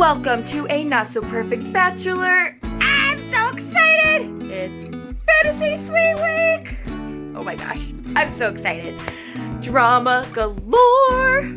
welcome to a not-so-perfect Bachelor. I'm so excited! It's Fantasy Suite Week! Oh my gosh, I'm so excited. Drama galore!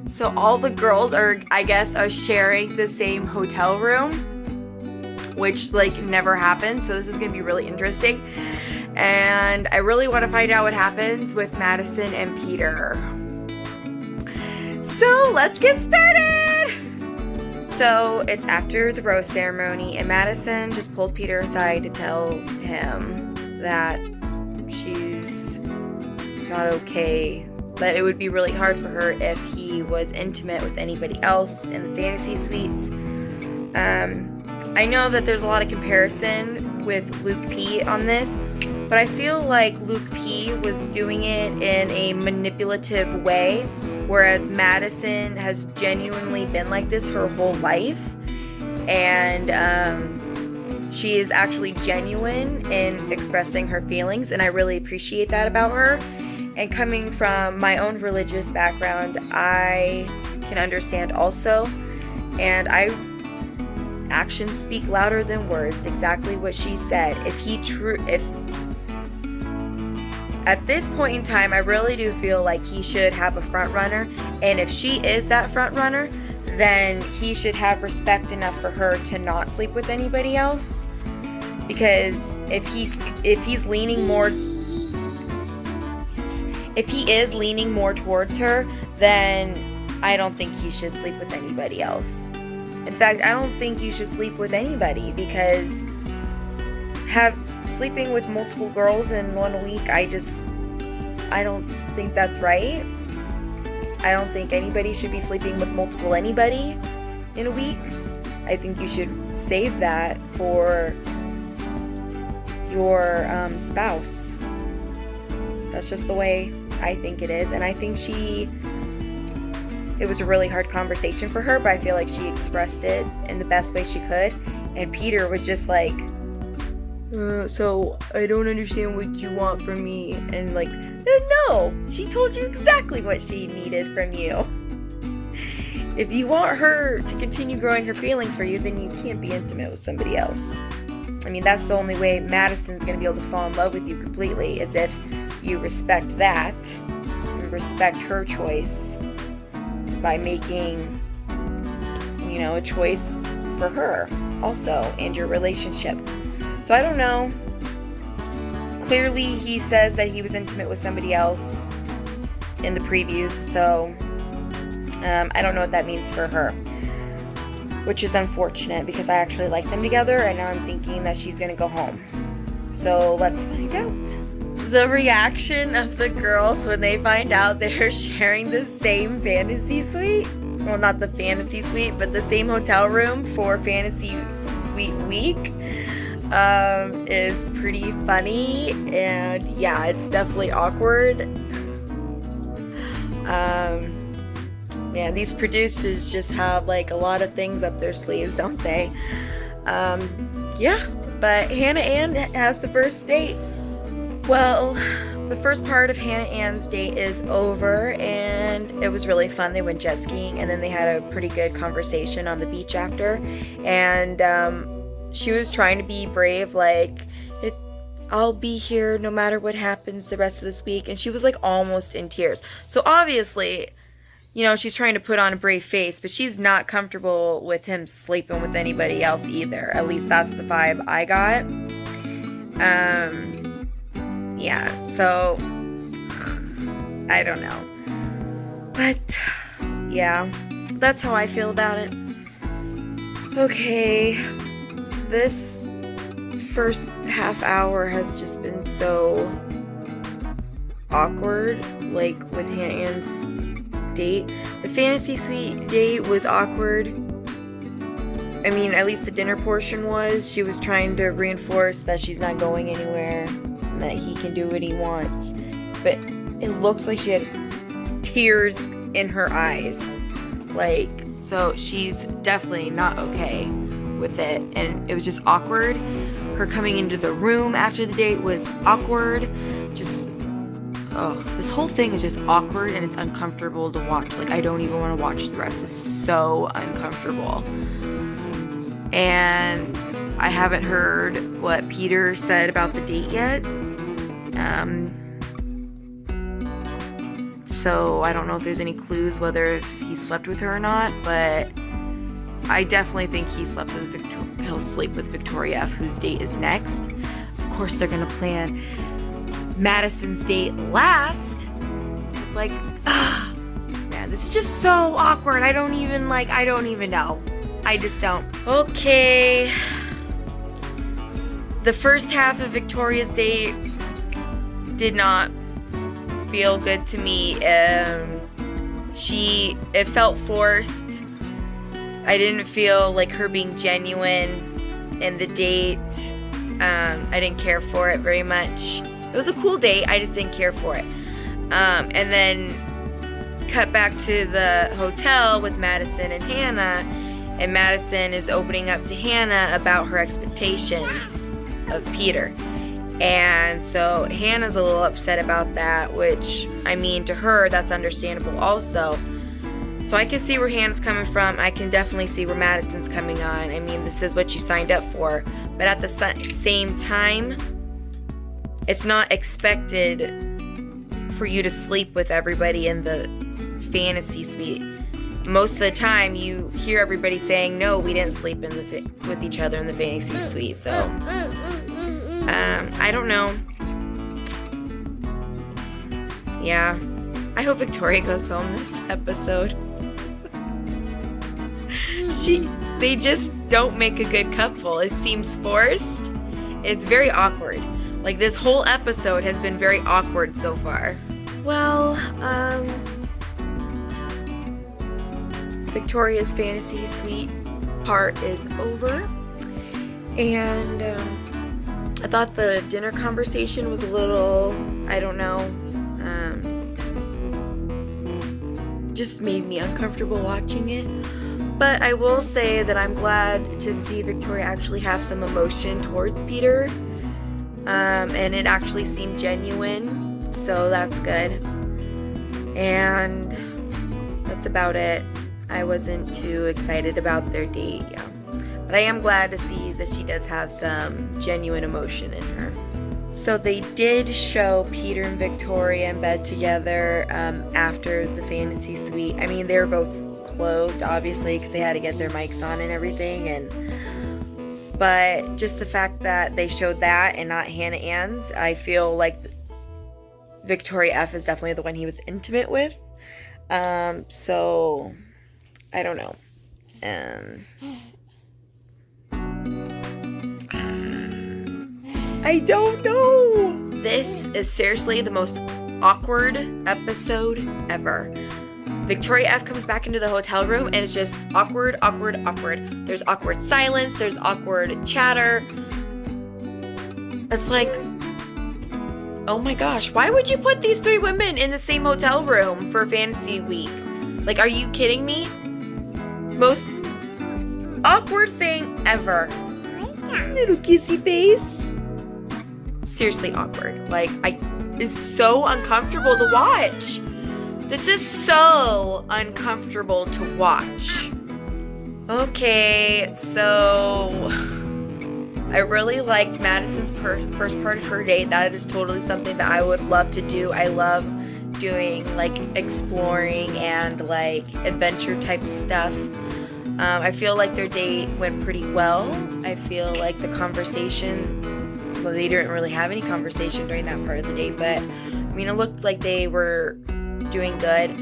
So all the girls are sharing the same hotel room, which, never happens, so this is gonna be really interesting. And I really want to find out what happens with Madison and Peter. So let's get started! So it's after the rose ceremony, and Madison just pulled Peter aside to tell him that she's not okay, that it would be really hard for her if he was intimate with anybody else in the fantasy suites. I know that there's a lot of comparison with Luke P on this, but I feel like Luke P was doing it in a manipulative way, whereas Madison has genuinely been like this her whole life, and she is actually genuine in expressing her feelings, and I really appreciate that about her. And coming from my own religious background, I can understand also, and actions speak louder than words, exactly what she said. If at this point in time, I really do feel like he should have a front runner, and if she is that front runner, then he should have respect enough for her to not sleep with anybody else. Because if he is leaning more towards her, then I don't think he should sleep with anybody else. In fact, I don't think you should sleep with anybody, because sleeping with multiple girls in 1 week, I don't think that's right. I don't think anybody should be sleeping with multiple anybody in a week. I think you should save that for your spouse. That's just the way I think it is. And I think it was a really hard conversation for her, but I feel like she expressed it in the best way she could. And Peter was just like, so I don't understand what you want from me. And no, she told you exactly what she needed from you. If you want her to continue growing her feelings for you, then you can't be intimate with somebody else. I mean, that's the only way Madison's going to be able to fall in love with you completely, is if you respect that and respect her choice by making, a choice for her also and your relationship. So I don't know. Clearly he says that he was intimate with somebody else in the previews, so I don't know what that means for her, which is unfortunate because I actually like them together, and now I'm thinking that she's gonna go home. So let's find out. The reaction of the girls when they find out they're sharing the same fantasy suite, well, not the fantasy suite, but the same hotel room for Fantasy Suite Week, is pretty funny. And yeah, it's definitely awkward. Man, these producers just have a lot of things up their sleeves, don't they? Yeah, but Hanna Ann has the first date. Well, the first part of Hanna Ann's date is over, and it was really fun. They went jet skiing, and then they had a pretty good conversation on the beach after. And she was trying to be brave, I'll be here no matter what happens the rest of this week. And she was almost in tears. So obviously, she's trying to put on a brave face, but she's not comfortable with him sleeping with anybody else either. At least that's the vibe I got. Yeah, so I don't know. But yeah, that's how I feel about it. Okay, this first half hour has just been so awkward, with Hanna Ann's date. The fantasy suite date was awkward. I mean, at least the dinner portion was. She was trying to reinforce that she's not going anywhere, that he can do what he wants, but it looks like she had tears in her eyes, so she's definitely not okay with it, and it was just awkward. Her coming into the room after the date was awkward. Just oh, this whole thing is just awkward and it's uncomfortable to watch. Like, I don't even want to watch the rest. It's so uncomfortable. And I haven't heard what Peter said about the date yet. So I don't know if there's any clues whether he slept with her or not, but I definitely think he'll sleep with Victoria F, whose date is next. Of course, they're gonna plan Madison's date last. It's like, man, this is just so awkward. I don't even know. I just don't. Okay. The first half of Victoria's date did not feel good to me. It felt forced. I didn't feel like her being genuine in the date. I didn't care for it very much. It was a cool date, I just didn't care for it. And then cut back to the hotel with Madison and Hanna, and Madison is opening up to Hanna about her expectations of Peter. And so Hannah's a little upset about that, which, I mean, to her, that's understandable also. So I can see where Hannah's coming from. I can definitely see where Madison's coming on. I mean, this is what you signed up for. But at the same time, it's not expected for you to sleep with everybody in the fantasy suite. Most of the time, you hear everybody saying, no, we didn't sleep with each other in the fantasy suite. So, I don't know. Yeah. I hope Victoria goes home this episode. They just don't make a good couple. It seems forced. It's very awkward. Like, this whole episode has been very awkward so far. Well, Victoria's fantasy suite part is over. And, I thought the dinner conversation was a little, I don't know, just made me uncomfortable watching it. But I will say that I'm glad to see Victoria actually have some emotion towards Peter. And it actually seemed genuine, so that's good. And that's about it. I wasn't too excited about their date, yeah. But I am glad to see that she does have some genuine emotion in her. So they did show Peter and Victoria in bed together after the fantasy suite. I mean, they were both clothed, obviously, because they had to get their mics on and everything. But just the fact that they showed that and not Hanna Ann's, I feel like Victoria F is definitely the one he was intimate with. So, I don't know. I don't know. This is seriously the most awkward episode ever. Victoria F comes back into the hotel room and it's just awkward, awkward, awkward. There's awkward silence. There's awkward chatter. It's like, oh my gosh, why would you put these three women in the same hotel room for fantasy week? Like, are you kidding me? Most awkward thing ever. Little kissy face. Seriously awkward. Like, it's so uncomfortable to watch. This is so uncomfortable to watch. Okay, so I really liked Madison's first part of her date. That is totally something that I would love to do. I love doing, like, exploring and, like, adventure type stuff. I feel like their date went pretty well. I feel like the conversation, well, they didn't really have any conversation during that part of the date, but, I mean, it looked like they were doing good.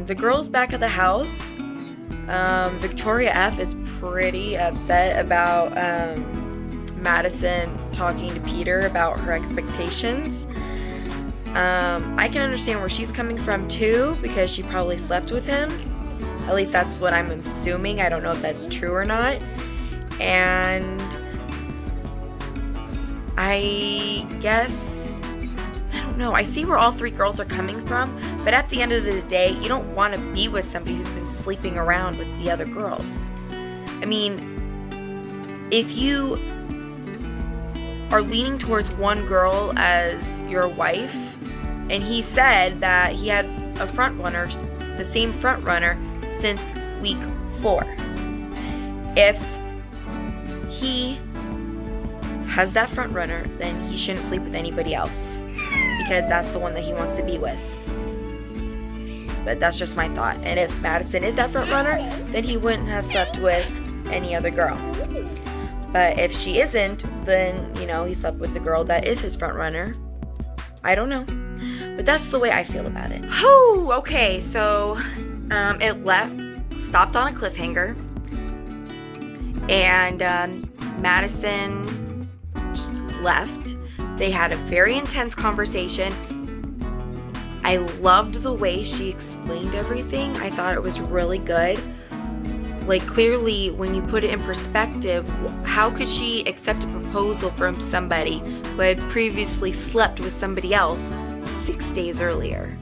The girls back at the house, Victoria F is pretty upset about Madison talking to Peter about her expectations. I can understand where she's coming from too, because she probably slept with him. At least that's what I'm assuming. I don't know if that's true or not. And I guess, I don't know. I see where all three girls are coming from, but at the end of the day, you don't want to be with somebody who's been sleeping around with the other girls. I mean, if you are leaning towards one girl as your wife, And he said that he had a front runner, the same front runner, since week 4. If he has that front runner, then he shouldn't sleep with anybody else, because that's the one that he wants to be with. But that's just my thought. And if Madison is that front runner, then he wouldn't have slept with any other girl. But if she isn't, then, you know, he slept with the girl that is his front runner. I don't know. But that's the way I feel about it. Oh, okay. So it stopped on a cliffhanger. And Madison just left. They had a very intense conversation. I loved the way she explained everything. I thought it was really good. Like, clearly, when you put it in perspective, how could she accept a proposal from somebody who had previously slept with somebody else 6 days earlier?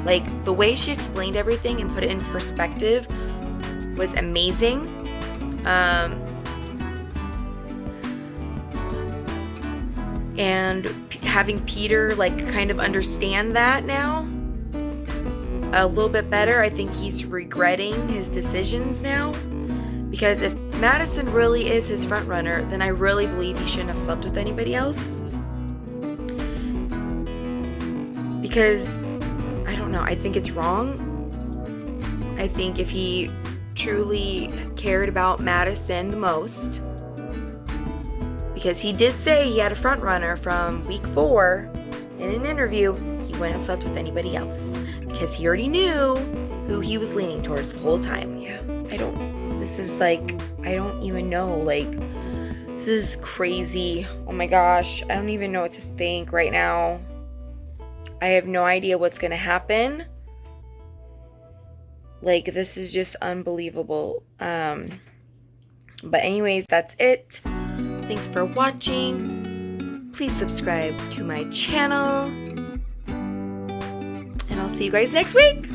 Like, the way she explained everything and put it in perspective was amazing. And having Peter, like, kind of understand that now a little bit better. I think he's regretting his decisions now, because if Madison really is his front runner, then I really believe he shouldn't have slept with anybody else. Because I don't know, I think it's wrong. I think if he truly cared about Madison the most, because he did say he had a front runner from week 4 in an interview, he wouldn't have slept with anybody else, because he already knew who he was leaning towards the whole time. Yeah, I don't even know, like, this is crazy. Oh my gosh, I don't even know what to think right now. I have no idea what's gonna happen. Like, this is just unbelievable. But anyways, that's it. Thanks for watching. Please subscribe to my channel. And I'll see you guys next week.